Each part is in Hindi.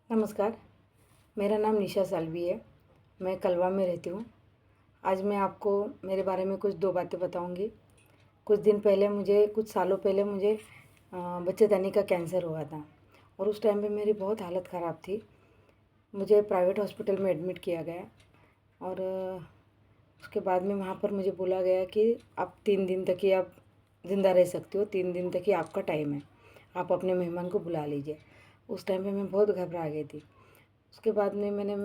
नमस्कार, मेरा नाम निशा साल्वी है। मैं कलवा में रहती हूँ। आज मैं आपको मेरे बारे में कुछ 2 बातें बताऊँगी। कुछ सालों पहले मुझे बच्चेदानी का कैंसर हुआ था और उस टाइम पे मेरी बहुत हालत ख़राब थी। मुझे प्राइवेट हॉस्पिटल में एडमिट किया गया और उसके बाद में वहाँ पर मुझे बोला गया कि आप 3 दिन तक ही आप ज़िंदा रह सकते हो, 3 दिन तक ही आपका टाइम है। आप अपने मेहमान को बुला लीजिए। उस टाइम पे मैं बहुत घबरा गई थी। उसके बाद में मैंने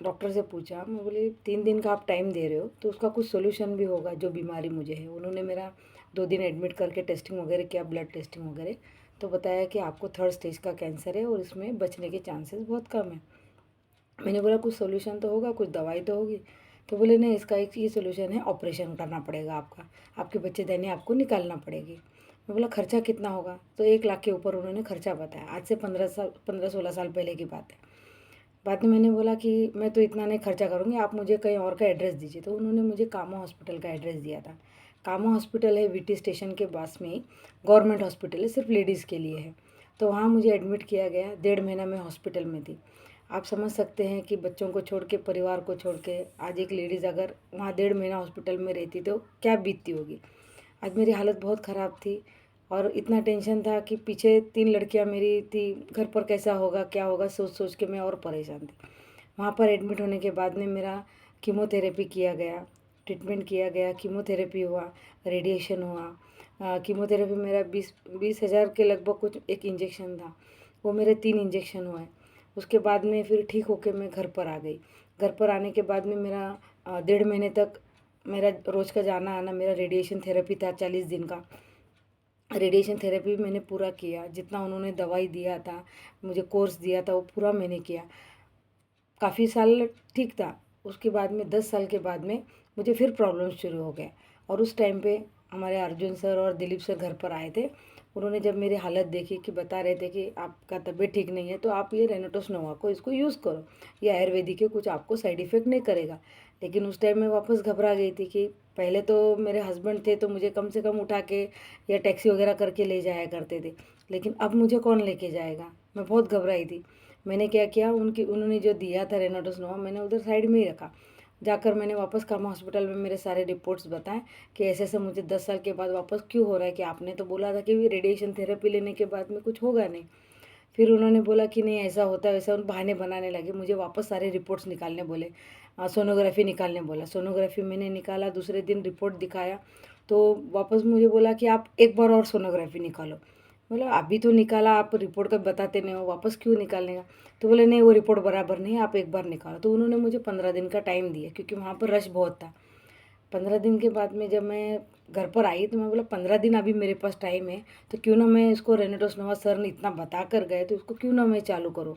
डॉक्टर से पूछा, मैं बोली 3 दिन का आप टाइम दे रहे हो तो उसका कुछ सॉल्यूशन भी होगा जो बीमारी मुझे है। उन्होंने मेरा 2 दिन एडमिट करके टेस्टिंग वगैरह किया, ब्लड टेस्टिंग वगैरह, तो बताया कि आपको 3rd स्टेज का कैंसर है और इसमें बचने के चांसेस बहुत कम है। मैंने बोला कुछ सॉल्यूशन तो होगा, कुछ दवाई तो होगी। तो बोले नहीं, इसका एक ये सॉल्यूशन है, ऑपरेशन करना पड़ेगा आपका, आपके बच्चेदानी आपको निकालना पड़ेगी। मैं बोला खर्चा कितना होगा? तो 1 लाख के ऊपर उन्होंने खर्चा बताया। आज से 15-16 साल पहले की बात है। बाद में मैंने बोला कि मैं तो इतना नहीं खर्चा करूँगी, आप मुझे कहीं और का एड्रेस दीजिए। तो उन्होंने मुझे कामा हॉस्पिटल का एड्रेस दिया था। कामा हॉस्पिटल है वीटी स्टेशन के पास में ही, गवर्नमेंट हॉस्पिटल है, सिर्फ लेडीज़ के लिए है। तो वहाँ मुझे एडमिट किया गया। 1.5 महीना मैं हॉस्पिटल में थी। आप समझ सकते हैं कि बच्चों को छोड़ के, परिवार को छोड़ के, आज एक लेडीज़ अगर वहाँ 1.5 महीना हॉस्पिटल में रहती तो क्या बीतती होगी। आज मेरी हालत बहुत ख़राब थी और इतना टेंशन था कि पीछे 3 लड़कियां मेरी थी, घर पर कैसा होगा, क्या होगा, सोच सोच के मैं और परेशान थी। वहाँ पर एडमिट होने के बाद में मेरा कीमोथेरेपी किया गया, ट्रीटमेंट किया गया, कीमोथेरेपी हुआ, रेडिएशन हुआ। कीमोथेरेपी मेरा 20,000 के लगभग कुछ एक इंजेक्शन था, वो मेरे 3 इंजेक्शन हुए। उसके बाद में फिर ठीक होके मैं घर पर आ गई। घर पर आने के बाद में मेरा 1.5 महीने तक मेरा रोज़ का जाना आना, मेरा रेडिएशन थेरेपी था 40 दिन का। रेडिएशन थेरेपी मैंने पूरा किया, जितना उन्होंने दवाई दिया था, मुझे कोर्स दिया था, वो पूरा मैंने किया। काफ़ी साल ठीक था। उसके बाद में 10 साल के बाद में मुझे फिर प्रॉब्लम शुरू हो गए और उस टाइम पे हमारे अर्जुन सर और दिलीप सर घर पर आए थे। उन्होंने जब मेरी हालत देखी कि बता रहे थे कि आपका तबीयत ठीक नहीं है तो आप ये रेनाटोस नोवा को इसको यूज़ करो, ये आयुर्वेदिक है, कुछ आपको साइड इफ़ेक्ट नहीं करेगा। लेकिन उस टाइम मैं वापस घबरा गई थी कि पहले तो मेरे हस्बैंड थे तो मुझे कम से कम उठा के या टैक्सी वगैरह करके ले जाया करते थे, लेकिन अब मुझे कौन लेके जाएगा। मैं बहुत घबराई थी। मैंने क्या किया, उन्होंने जो दिया था रेनाटोस नोवा मैंने उधर साइड में ही रखा। जाकर मैंने वापस कामा हॉस्पिटल में मेरे सारे रिपोर्ट्स बताए कि ऐसे ऐसे मुझे 10 साल के बाद वापस क्यों हो रहा है, कि आपने तो बोला था कि रेडिएशन थेरेपी लेने के बाद में कुछ होगा नहीं। फिर उन्होंने बोला कि नहीं ऐसा होता है वैसा, उन बहाने बनाने लगे। मुझे वापस सारे रिपोर्ट्स निकालने बोले, सोनोग्राफी निकालने बोला। सोनोग्राफी मैंने निकाला, दूसरे दिन रिपोर्ट दिखाया तो वापस मुझे बोला कि आप एक बार और सोनोग्राफी निकालो। बोला अभी तो निकाला, आप रिपोर्ट का बताते नहीं हो, वापस क्यों निकालने का? तो बोले नहीं, वो रिपोर्ट बराबर नहीं है, आप एक बार निकालो। तो उन्होंने मुझे 15 दिन का टाइम दिया क्योंकि वहाँ पर रश बहुत था। 15 दिन के बाद में जब मैं घर पर आई तो मैं बोला 15 दिन अभी मेरे पास टाइम है, तो क्यों ना मैं इसको रेनाटोस नोवा सर ने इतना बता कर गए तो उसको क्यों ना मैं चालू करूँ।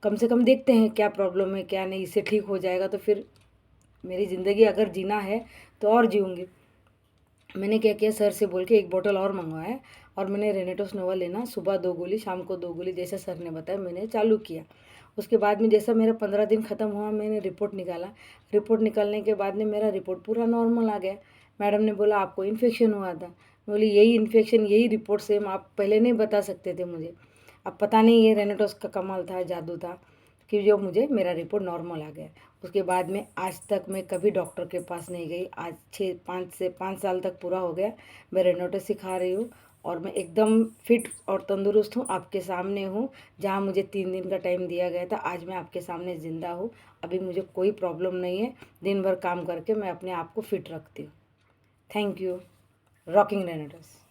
कम से कम देखते हैं क्या प्रॉब्लम है क्या नहीं, इससे ठीक हो जाएगा तो फिर मेरी ज़िंदगी अगर जीना है तो और जीऊँगी। मैंने क्या किया, सर से बोल के 1 बॉटल और मंगवाया और मैंने रेनाटोस नोवा लेना, सुबह 2 गोली, शाम को 2 गोली, जैसा सर ने बताया मैंने चालू किया। उसके बाद में जैसा मेरा 15 दिन ख़त्म हुआ मैंने रिपोर्ट निकाला। रिपोर्ट निकालने के बाद में मेरा रिपोर्ट पूरा नॉर्मल आ गया। मैडम ने बोला आपको इन्फेक्शन हुआ था। मैं बोली यही इन्फेक्शन, यही रिपोर्ट सेम आप पहले नहीं बता सकते थे मुझे। अब पता नहीं ये रेनाटोस का कमाल था, जादू था कि जो मुझे मेरा रिपोर्ट नॉर्मल आ गया। उसके बाद में आज तक मैं कभी डॉक्टर के पास नहीं गई। आज 5 साल तक पूरा हो गया मैं रेनाटोस सिखा रही हूँ और मैं एकदम फिट और तंदुरुस्त हूँ, आपके सामने हूँ। जहाँ मुझे 3 दिन का टाइम दिया गया था, आज मैं आपके सामने ज़िंदा हूँ। अभी मुझे कोई प्रॉब्लम नहीं है। दिन भर काम करके मैं अपने आप को फिट रखती हूँ। Thank you. रॉकिंग रेनाटोस।